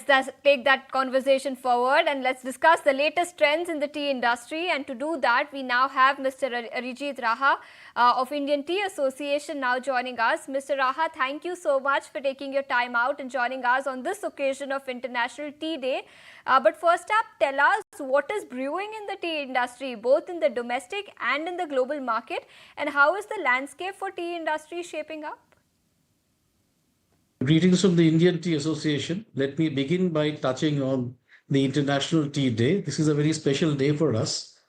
take that conversation forward and let's discuss the latest trends in the tea industry. And to do that, we now have Mr. Arijit Raha of Indian Tea Association now joining us. Mr. Raha, thank you so much for taking your time out and joining us on this occasion of International Tea Day. But first up, tell us what is brewing in the tea industry, both in the domestic and in the global market, and how is the landscape for tea industry shaping up? Greetings from the Indian Tea Association. Let me begin by touching on the International Tea Day. This is a very special day for us.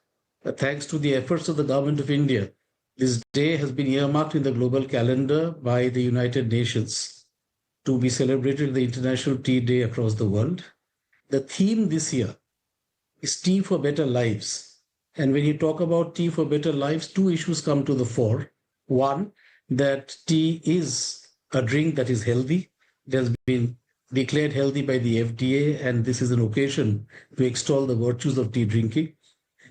Thanks to the efforts of the Government of India, this day has been earmarked in the global calendar by the United Nations to be celebrated the International Tea Day across the world. The theme this year is Tea for Better Lives. And when you talk about tea for better lives, two issues come to the fore. One, that tea is a drink that is healthy. It has been declared healthy by the FDA, and this is an occasion to extol the virtues of tea drinking.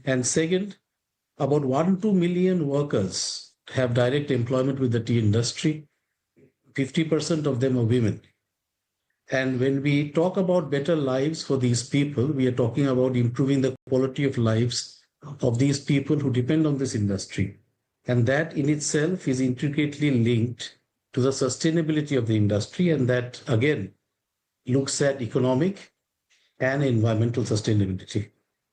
And second, about 1-2 million workers have direct employment with the tea industry. 50% of them are women. And when we talk about better lives for these people, we are talking about improving the quality of lives of these people who depend on this industry. And that in itself is intricately linked to the sustainability of the industry, and that again looks at economic and environmental sustainability.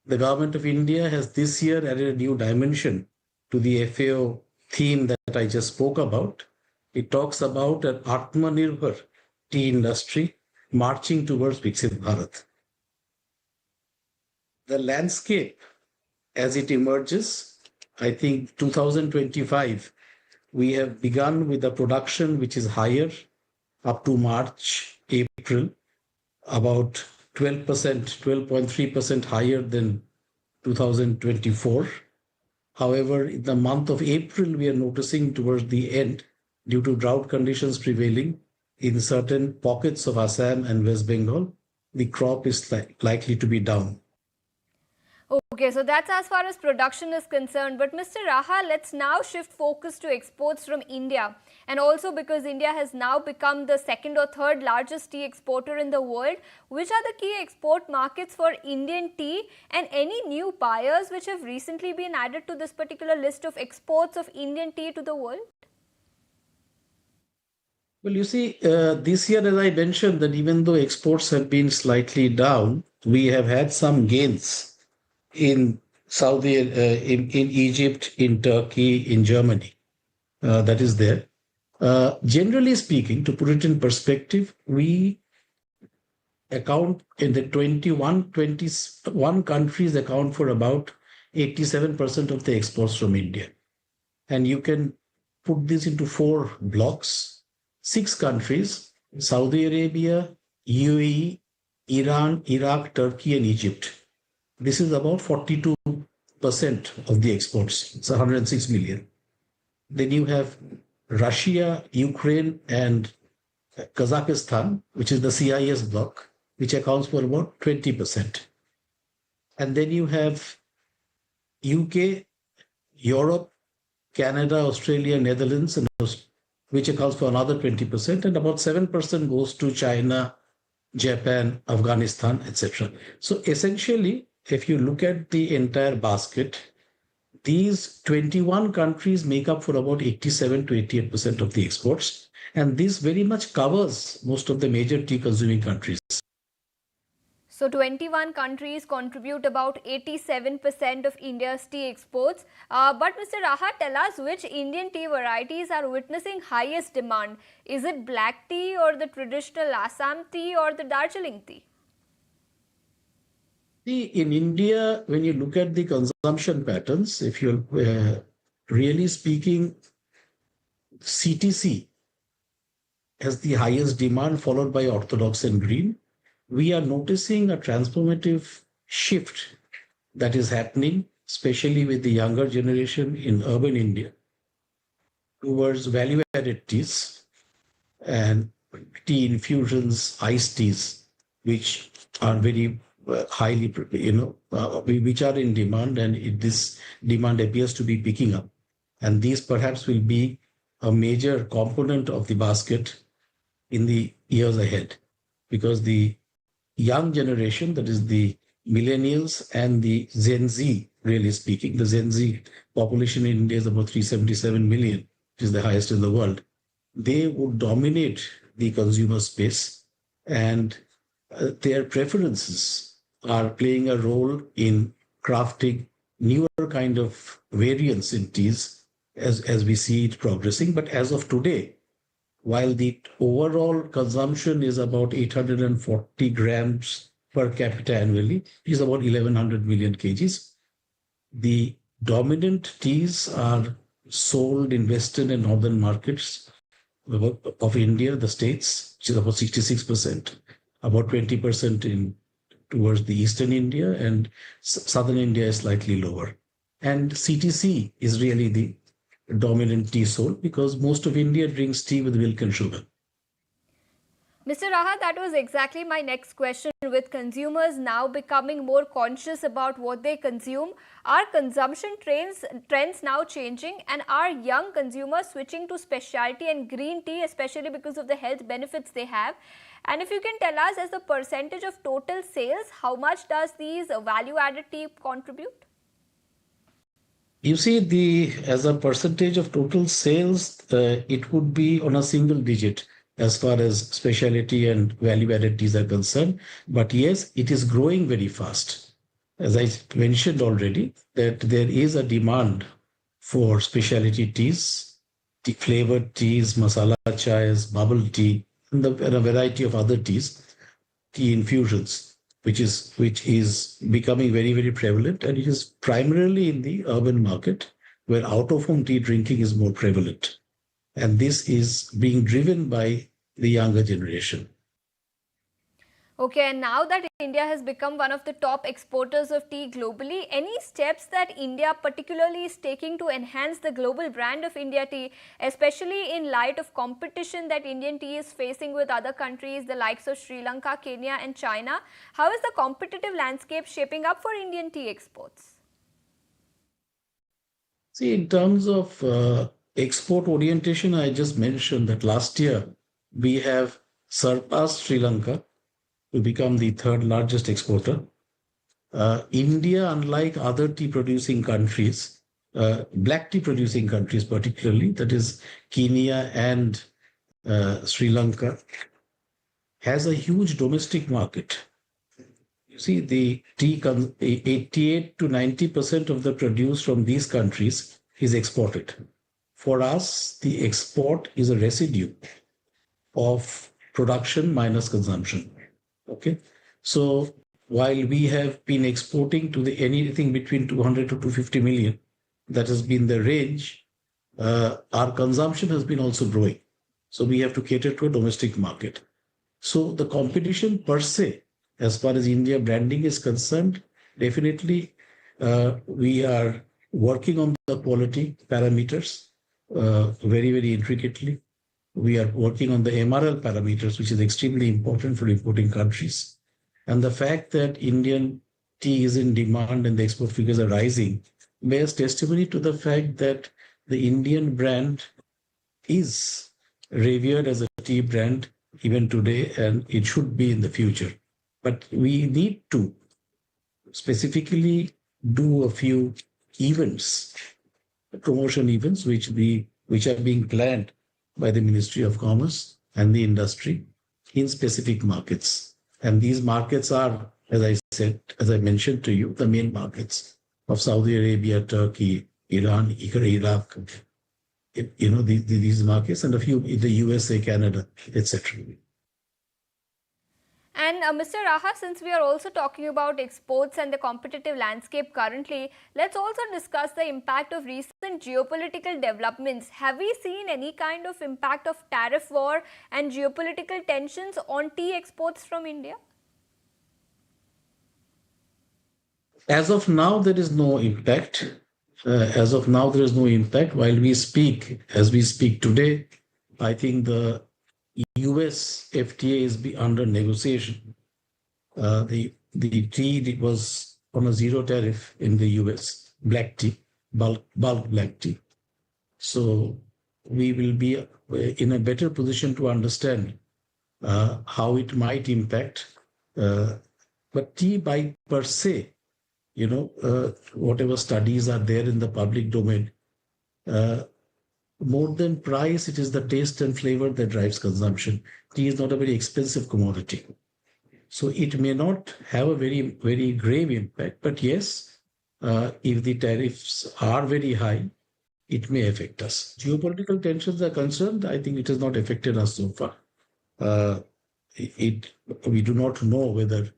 The Government of India has this year added a new dimension to the FAO theme that I just spoke about. It talks about an Atmanirbhar tea industry marching towards Viksit Bharat. The landscape as it emerges, I think 2025, we have begun with a production which is higher up to March, April, about 12%, 12.3% higher than 2024. However, in the month of April, we are noticing towards the end, due to drought conditions prevailing in certain pockets of Assam and West Bengal, the crop is likely to be down. Okay, so that's as far as production is concerned. But Mr. Raha, let's now shift focus to exports from India. And also because India has now become the second or third largest tea exporter in the world, which are the key export markets for Indian tea and any new buyers which have recently been added to this particular list of exports of Indian tea to the world? Well, you see, this year, as I mentioned, that even though exports have been slightly down, we have had some gains in in Egypt, in Turkey, in Germany. That is there. Generally speaking, to put it in perspective, we account in the 21 countries account for about 87% of the exports from India. And you can put this into 4 blocks. 6 countries, Saudi Arabia, UAE, Iran, Iraq, Turkey, and Egypt. This is about 42% of the exports. It's 106 million. Then you have Russia, Ukraine, and Kazakhstan, which is the CIS bloc, which accounts for about 20%. And then you have UK, Europe, Canada, Australia, Netherlands, and which accounts for another 20%, and about 7% goes to China, Japan, Afghanistan, etc. So essentially, if you look at the entire basket, these 21 countries make up for about 87 to 88% of the exports. And this very much covers most of the major tea consuming countries. So 21 countries contribute about 87% of India's tea exports. But Mr. Raha, tell us which Indian tea varieties are witnessing highest demand. Is it black tea or the traditional Assam tea or the Darjeeling tea? See, in India, when you look at the consumption patterns, if you're really speaking, CTC has the highest demand, followed by Orthodox and Green. We are noticing a transformative shift that is happening, especially with the younger generation in urban India, towards value-added teas and tea infusions, iced teas, which are very highly, which are in demand, and this demand appears to be picking up. And these perhaps will be a major component of the basket in the years ahead, because the young generation, that is the millennials and the Gen Z, really speaking. The Gen Z population in India is about 377 million, which is the highest in the world. They would dominate the consumer space, and their preferences are playing a role in crafting newer kind of variants in teas as we see it progressing. But as of today, while the overall consumption is about 840 grams per capita annually, which is about 1100 million kgs, the dominant teas are sold in Western and Northern markets of India, the states, which is about 66%, about 20% in towards the Eastern India, and Southern India is slightly lower. And CTC is really the dominant tea sold because most of India drinks tea with milk and sugar. Mr. Raha, that was exactly my next question. With consumers now becoming more conscious about what they consume, are consumption trends now changing, and are young consumers switching to specialty and green tea, especially because of the health benefits they have? And if you can tell us, as a percentage of total sales, how much does these value-added tea contribute? You see, as a percentage of total sales, it would be on a single digit as far as specialty and value-added teas are concerned. But yes, it is growing very fast. As I mentioned already, that there is a demand for specialty teas, flavored teas, masala chais, bubble tea, and a variety of other teas, tea infusions, which is becoming very, very prevalent, and it is primarily in the urban market where out-of-home tea drinking is more prevalent. And this is being driven by the younger generation. Okay, and now that India has become one of the top exporters of tea globally, any steps that India particularly is taking to enhance the global brand of India tea, especially in light of competition that Indian tea is facing with other countries, the likes of Sri Lanka, Kenya and China? How is the competitive landscape shaping up for Indian tea exports? See, in terms of export orientation, I just mentioned that last year we have surpassed Sri Lanka to become the third largest exporter. India, unlike other tea producing countries, black tea producing countries particularly, that is Kenya and Sri Lanka, has a huge domestic market. You see, the tea, 88 to 90% of the produce from these countries is exported. For us, the export is a residue of production minus consumption. Okay. So while we have been exporting to anything between 200 to 250 million, that has been the range, our consumption has been also growing. So we have to cater to a domestic market. So the competition per se, as far as India branding is concerned, definitely we are working on the quality parameters very, very intricately. We are working on the MRL parameters, which is extremely important for importing countries. And the fact that Indian tea is in demand and the export figures are rising bears testimony to the fact that the Indian brand is revered as a tea brand even today, and it should be in the future. But we need to specifically do a few events, promotion events, which are being planned by the Ministry of Commerce and the industry in specific markets. And these markets are, as I mentioned to you, the main markets of Saudi Arabia, Turkey, Iran, Iraq, these markets, and a few in the USA, Canada, etc. And Mr. Raha, since we are also talking about exports and the competitive landscape currently, let's also discuss the impact of recent geopolitical developments. Have we seen any kind of impact of tariff war and geopolitical tensions on tea exports from India? As of now, there is no impact. While as we speak today, I think the US FTA is under negotiation. The tea was on a zero tariff in the US, black tea, bulk black tea. So we will be in a better position to understand how it might impact But tea by per se, whatever studies are there in the public domain, uh, more than price, it is the taste and flavor that drives consumption. Tea is not a very expensive commodity. So it may not have a very, very grave impact, but yes, if the tariffs are very high, it may affect us. Geopolitical tensions are concerned, I think it has not affected us so far. Uh, it We do not know whether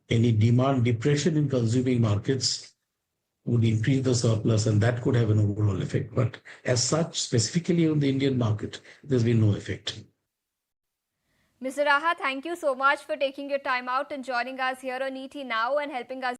any demand depression in consuming markets would increase the surplus, and that could have an overall effect. But as such, specifically on the Indian market, there's been no effect. Mr. Raha, thank you so much for taking your time out and joining us here on ET Now and helping us